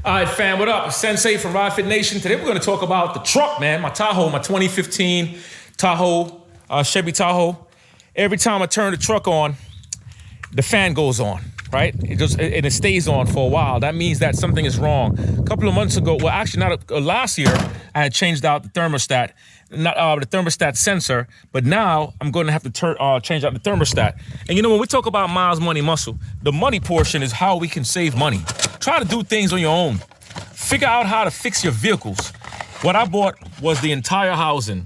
All right, fam, what up? Sensei from Ride Fit Nation. Today we're going to talk about the truck, man. My Tahoe, my 2015 Tahoe, Chevy Tahoe. Every time I turn the truck on, the fan goes on, right? It stays on for a while. That means that something is wrong. A couple of months ago, well, actually last year, I had changed out the thermostat, not the thermostat sensor, but now I'm going to have to change out the thermostat. And you know, when we talk about miles, money, muscle, the money portion is how we can save money. Try to do things on your own. Figure out how to fix your vehicles. What I bought was the entire housing.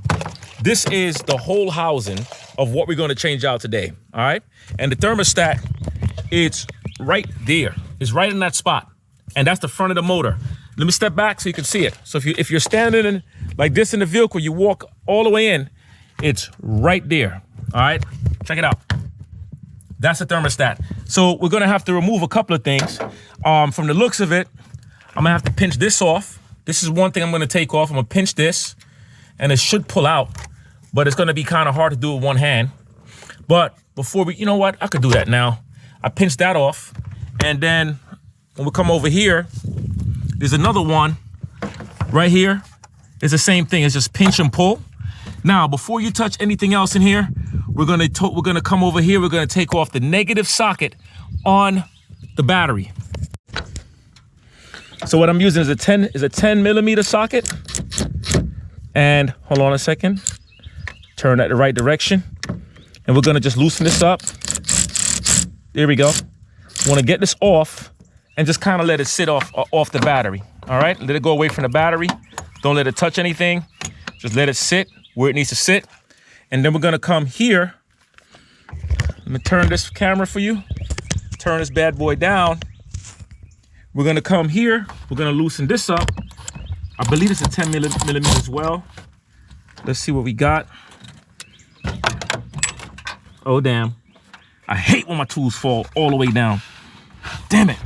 This is the whole housing of what we're going to change out today, all right? And the thermostat, it's right there. It's right in that spot. And that's the front of the motor. Let me step back so you can see it. So if you're standing like this in the vehicle, you walk all the way in, it's right there, all right? Check it out. That's the thermostat. So we're gonna have to remove a couple of things. From the looks of it, I'm gonna have to pinch this off. This is one thing I'm gonna take off. I'm gonna pinch this, and it should pull out, but it's gonna be kind of hard to do with one hand. But before you know what? I could do that now. I pinch that off, and then when we come over here, there's another one right here. It's the same thing. It's just pinch and pull. Now, before you touch anything else in here, we're gonna come over here. We're gonna take off the negative socket on the battery. So what I'm using is a 10 millimeter socket. And hold on a second. Turn that the right direction. And we're gonna just loosen this up. There we go. Wanna get this off and just kind of let it sit off the battery. All right, let it go away from the battery. Don't let it touch anything. Just let it sit where it needs to sit. And then we're gonna come here. Let me turn this camera for you. Turn this bad boy down. We're gonna come here. We're gonna loosen this up. I believe it's a 10 millimeter as well. Let's see what we got. Oh, damn. I hate when my tools fall all the way down. Damn it.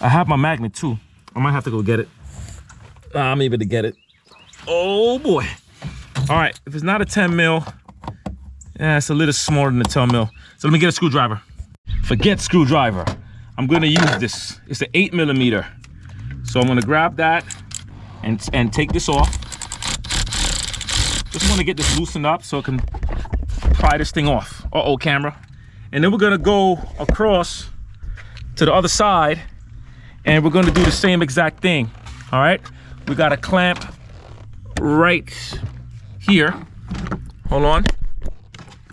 I have my magnet too. I might have to go get it. I'm able to get it. Oh boy. All right, if it's not a 10 mil, yeah, it's a little smaller than a 10 mil. So let me get a screwdriver. Forget screwdriver. I'm gonna use this. It's an 8 millimeter. So I'm gonna grab that and take this off. Just wanna get this loosened up so I can pry this thing off. Uh-oh, camera. And then we're gonna go across to the other side and we're gonna do the same exact thing, all right? We got a clamp right here. Hold on.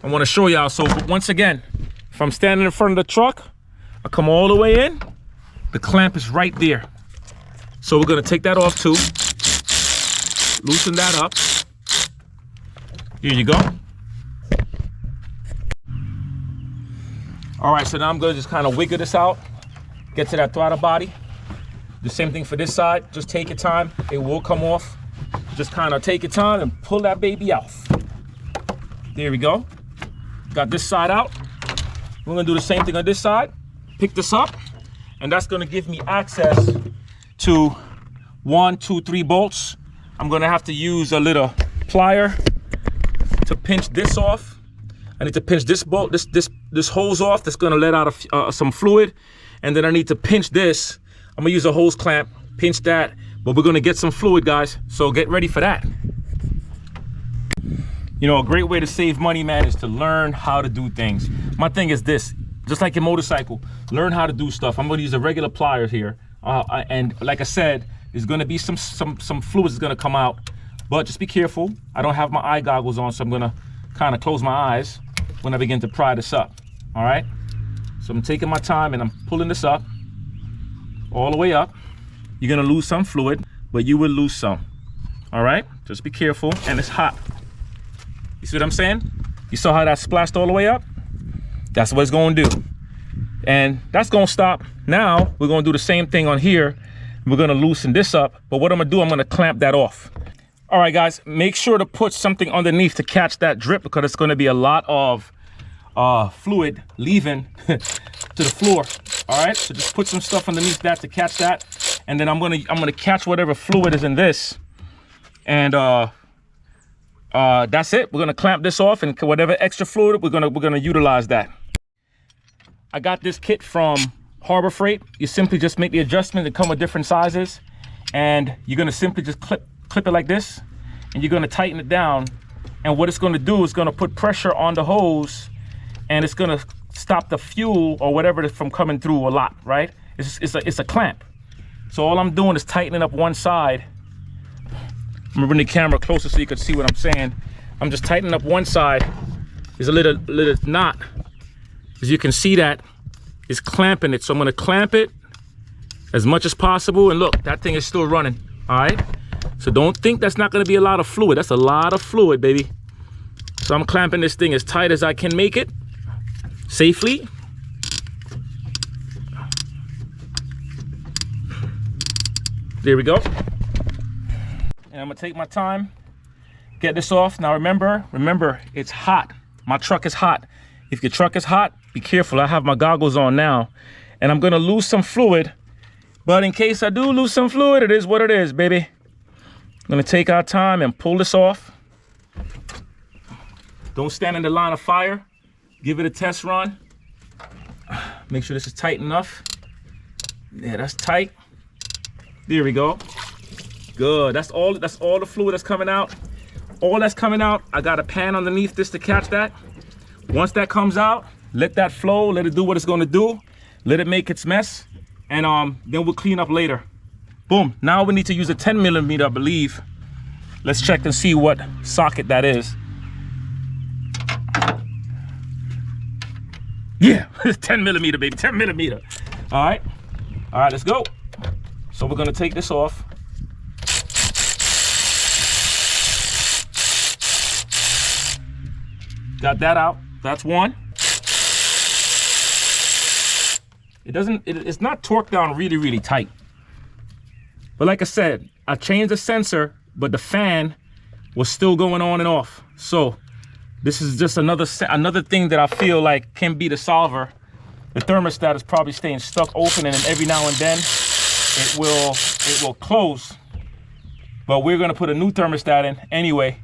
I wanna show y'all. So once again, if I'm standing in front of the truck, I come all the way in, the clamp is right there. So we're gonna take that off too. Loosen that up. Here you go. All right, so now I'm gonna just kind of wiggle this out, get to that throttle body. The same thing for this side. Just take your time, it will come off. Just kind of take your time and pull that baby off. There we go. Got this side out. We're gonna do the same thing on this side. Pick this up, and that's gonna give me access to 1, 2, 3 bolts. I'm gonna have to use a little plier to pinch this off. I need to pinch this bolt, this hose off. That's gonna let out some fluid, and then I need to pinch this. I'm gonna use a hose clamp, pinch that, but we're gonna get some fluid, guys. So get ready for that. You know, a great way to save money, man, is to learn how to do things. My thing is this. Just like your motorcycle, learn how to do stuff. I'm gonna use a regular pliers here. And like I said, there's gonna be some fluids that's gonna come out, but just be careful. I don't have my eye goggles on, so I'm gonna kind of close my eyes when I begin to pry this up, all right? So I'm taking my time and I'm pulling this up, all the way up. You're gonna lose some fluid, but you will lose some, all right? Just be careful, and it's hot. You see what I'm saying? You saw how that splashed all the way up? That's what it's gonna do. And that's gonna stop. Now, we're gonna do the same thing on here. We're gonna loosen this up, but what I'm gonna do, I'm gonna clamp that off. All right, guys, make sure to put something underneath to catch that drip because it's gonna be a lot of fluid leaving to the floor. All right, so just put some stuff underneath that to catch that. And then I'm gonna catch whatever fluid is in this. And that's it. We're gonna clamp this off, and whatever extra fluid, we're gonna utilize that. I got this kit from Harbor Freight, you simply just make the adjustment. They come with different sizes, and you're gonna simply just clip it like this, and you're gonna tighten it down. And what it's gonna do is gonna put pressure on the hose, and it's gonna stop the fuel or whatever from coming through a lot, right? It's a clamp. So all I'm doing is tightening up one side. I'm gonna bring the camera closer so you can see what I'm saying. I'm just tightening up one side. There's a little knot. As you can see, that is clamping it. So I'm gonna clamp it as much as possible. And look, that thing is still running, all right? So don't think that's not gonna be a lot of fluid. That's a lot of fluid, baby. So I'm clamping this thing as tight as I can make it safely. There we go. And I'm gonna take my time, get this off. Now remember, it's hot. My truck is hot. If your truck is hot, be careful. I have my goggles on now, and I'm gonna lose some fluid. But in case I do lose some fluid, it is what it is, baby. I'm gonna take our time and pull this off. Don't stand in the line of fire. Give it a test run. Make sure this is tight enough. Yeah, that's tight. There we go. Good. That's all the fluid that's coming out. All that's coming out, I got a pan underneath this to catch that. Once that comes out, let that flow, let it do what it's gonna do. Let it make its mess, and then we'll clean up later. Boom. Now we need to use a 10 millimeter, I believe. Let's check and see what socket that is. Yeah, it's 10 millimeter, baby, 10 millimeter. All right, let's go. So we're gonna take this off. Got that out. That's one. It's not torqued down really tight. But like I said, I changed the sensor, but the fan was still going on and off. So this is just another thing that I feel like can be the solver. The thermostat is probably staying stuck open, and then every now and then it will close. But we're gonna put a new thermostat in anyway.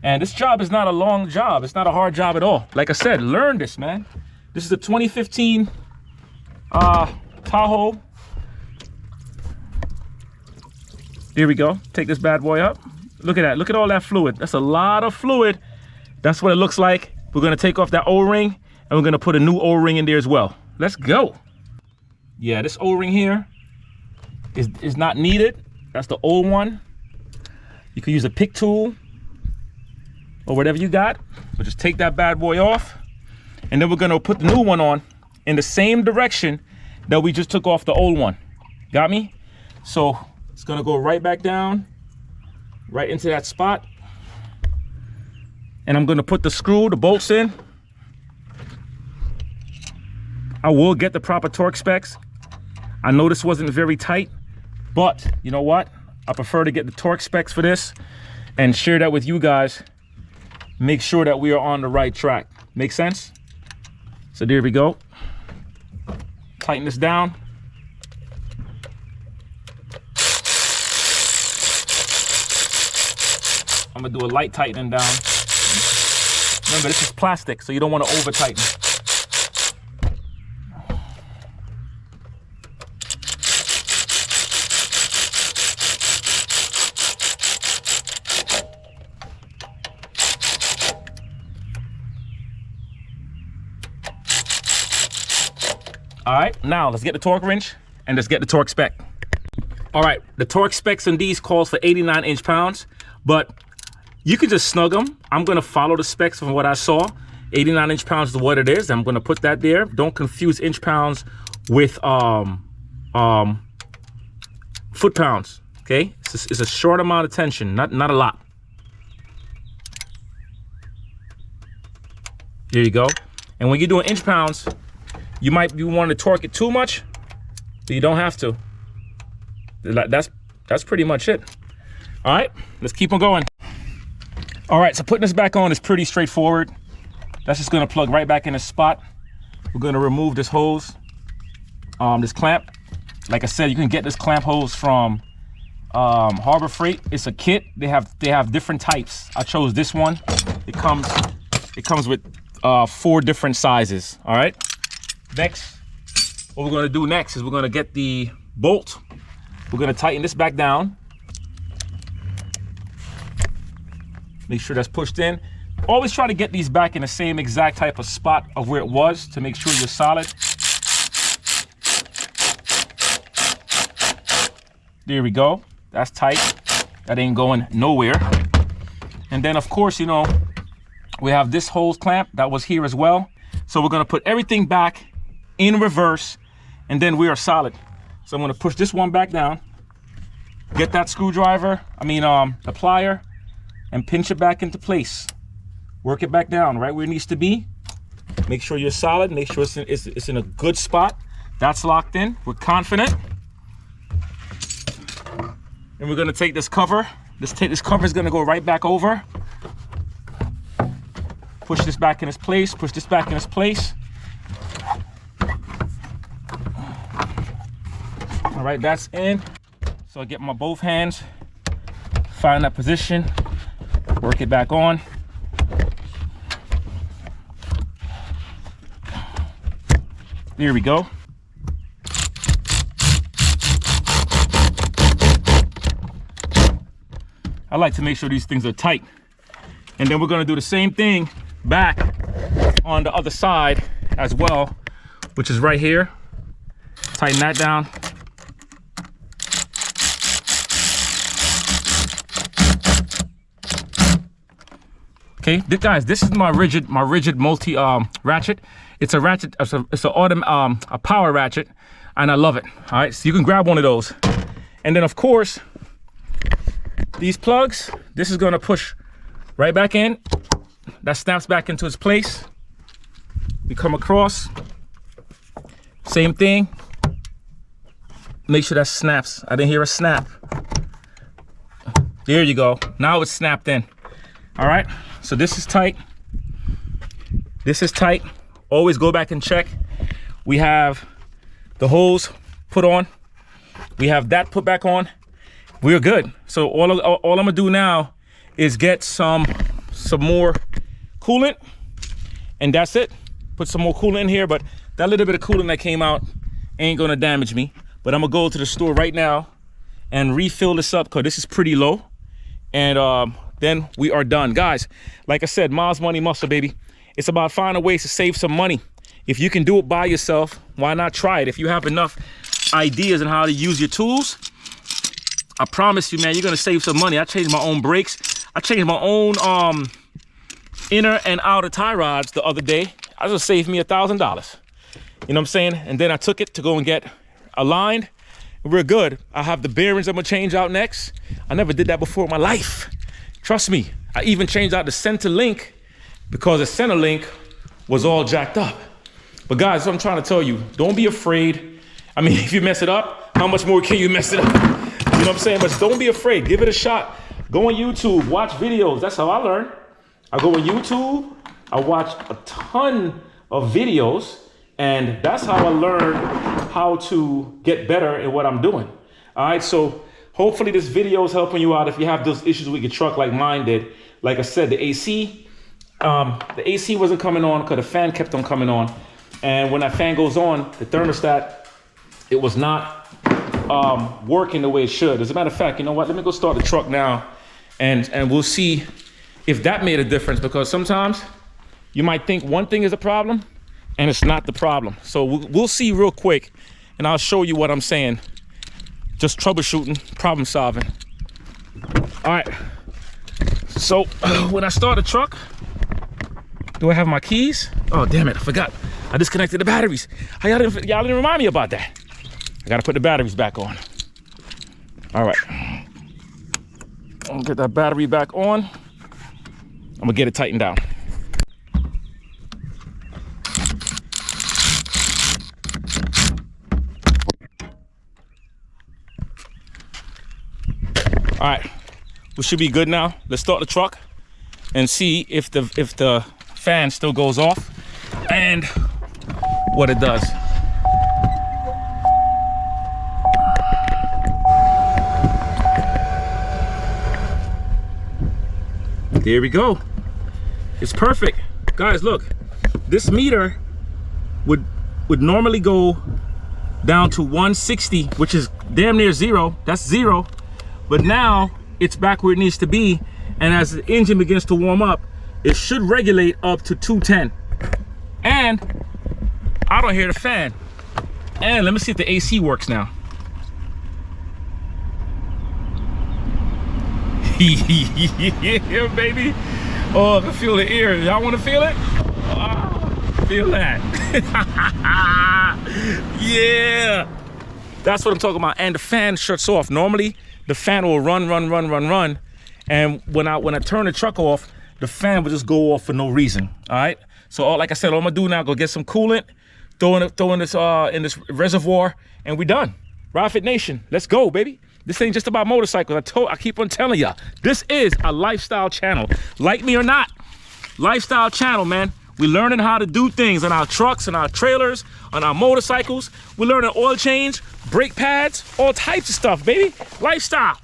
And this job is not a long job. It's not a hard job at all. Like I said, learn this, man. This is a 2015 Tahoe. There we go. Take this bad boy up. Look at that. Look at all that fluid. That's a lot of fluid. That's what it looks like. We're gonna take off that O-ring, and we're gonna put a new O-ring in there as well. Let's go. Yeah, this O-ring here is not needed. That's the old one. You can use a pick tool or whatever you got, but just take that bad boy off, and then we're gonna put the new one on in the same direction that we just took off the old one. Got me? So it's gonna go right back down, right into that spot, and I'm gonna put the bolts in. I will get the proper torque specs. I know this wasn't very tight, but you know what? I prefer to get the torque specs for this and share that with you guys. Make sure that we are on the right track. Make sense? So there we go. Tighten this down. I'm gonna do a light tightening down. Remember, this is plastic, so you don't want to over tighten. All right, now let's get the torque wrench and let's get the torque spec. All right, the torque specs on these calls for 89 inch-pounds, but you can just snug them. I'm gonna follow the specs from what I saw. 89 inch-pounds is what it is. I'm gonna put that there. Don't confuse inch-pounds with foot-pounds, okay? It's a short amount of tension, not a lot. There you go. And when you're doing inch-pounds, you might be wanting to torque it too much, but you don't have to. That's pretty much it. All right, let's keep on going. All right, so putting this back on is pretty straightforward. That's just gonna plug right back in the spot. We're gonna remove this hose, this clamp. Like I said, you can get this clamp hose from Harbor Freight. It's a kit. They have different types. I chose this one. It comes with 4 different sizes. All right. Next, what we're gonna do next is we're gonna get the bolt. We're gonna tighten this back down. Make sure that's pushed in. Always try to get these back in the same exact type of spot of where it was to make sure you're solid. There we go. That's tight. That ain't going nowhere. And then of course, you know, we have this hose clamp that was here as well. So we're gonna put everything back in reverse and then we are solid. So I'm gonna push this one back down, get that screwdriver, the plier, and pinch it back into place. Work it back down right where it needs to be. Make sure you're solid, make sure it's in a good spot. That's locked in, we're confident. And we're gonna take this cover. This cover is gonna go right back over. Push this back in its place, push this back in its place. All right, that's in. So I get my both hands, find that position, work it back on. There we go. I like to make sure these things are tight. And then we're gonna do the same thing back on the other side as well, which is right here. Tighten that down. Okay, guys, this is my rigid multi ratchet. It's a ratchet, it's a power ratchet, and I love it. All right, so you can grab one of those. And then of course, these plugs, this is gonna push right back in. That snaps back into its place. We come across, same thing. Make sure that snaps. I didn't hear a snap. There you go. Now it's snapped in. All right, so this is tight. This is tight. Always go back and check. We have the hose put on. We have that put back on. We're good. So all I'm gonna do now is get some more coolant, and that's it. Put some more coolant in here, but that little bit of coolant that came out ain't gonna damage me. But I'm gonna go to the store right now and refill this up because this is pretty low. And then we are done. Guys, like I said, miles, money, muscle, baby. It's about finding ways to save some money. If you can do it by yourself, why not try it? If you have enough ideas on how to use your tools, I promise you, man, you're gonna save some money. I changed my own brakes. I changed my own inner and outer tie rods the other day. I just saved me $1,000. You know what I'm saying? And then I took it to go and get aligned. We're good. I have the bearings I'm gonna change out next. I never did that before in my life. Trust me. I even changed out the center link because the center link was all jacked up. But guys, what I'm trying to tell you, don't be afraid. I mean, if you mess it up, how much more can you mess it up? You know what I'm saying? But don't be afraid. Give it a shot. Go on YouTube, watch videos. That's how I learn. I go on YouTube, I watch a ton of videos, and that's how I learn how to get better at what I'm doing. All right, so hopefully this video is helping you out if you have those issues with your truck like mine did. Like I said, the AC wasn't coming on because the fan kept on coming on. And when that fan goes on, the thermostat, it was not working the way it should. As a matter of fact, you know what? Let me go start the truck now, and we'll see if that made a difference, because sometimes you might think one thing is a problem and it's not the problem. So we'll see real quick, and I'll show you what I'm saying. Just troubleshooting, problem solving. All right. So when I start the truck, do I have my keys? Oh, damn it, I forgot. I disconnected the batteries. Y'all didn't remind me about that. I gotta put the batteries back on. All right. I'll get that battery back on. I'm gonna get it tightened down. All right, we should be good now. Let's start the truck and see if the fan still goes off and what it does. There we go. It's perfect. Guys, look, this meter would normally go down to 160, which is damn near zero. That's zero. But now it's back where it needs to be. And as the engine begins to warm up, it should regulate up to 210. And I don't hear the fan. And let me see if the AC works now. Yeah, baby. Oh, I can feel the ear. Y'all want to feel it? Oh, feel that. Yeah. That's what I'm talking about. And the fan shuts off. Normally, the fan will run. And when I turn the truck off, the fan will just go off for no reason. All right. So like I said, all I'm gonna do now, go get some coolant, throw in this reservoir, and we done. Ride Fit Nation, let's go, baby. This ain't just about motorcycles. I keep on telling y'all, this is a lifestyle channel. Like me or not, lifestyle channel, man. We're learning how to do things on our trucks, and our trailers, on our motorcycles. We're learning oil change, brake pads, all types of stuff, baby. Lifestyle.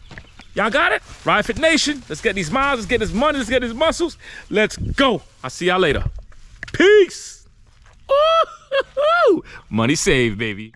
Y'all got it? Ride Fit Nation. Let's get these miles, let's get this money, let's get these muscles. Let's go. I'll see y'all later. Peace. Ooh, money saved, baby.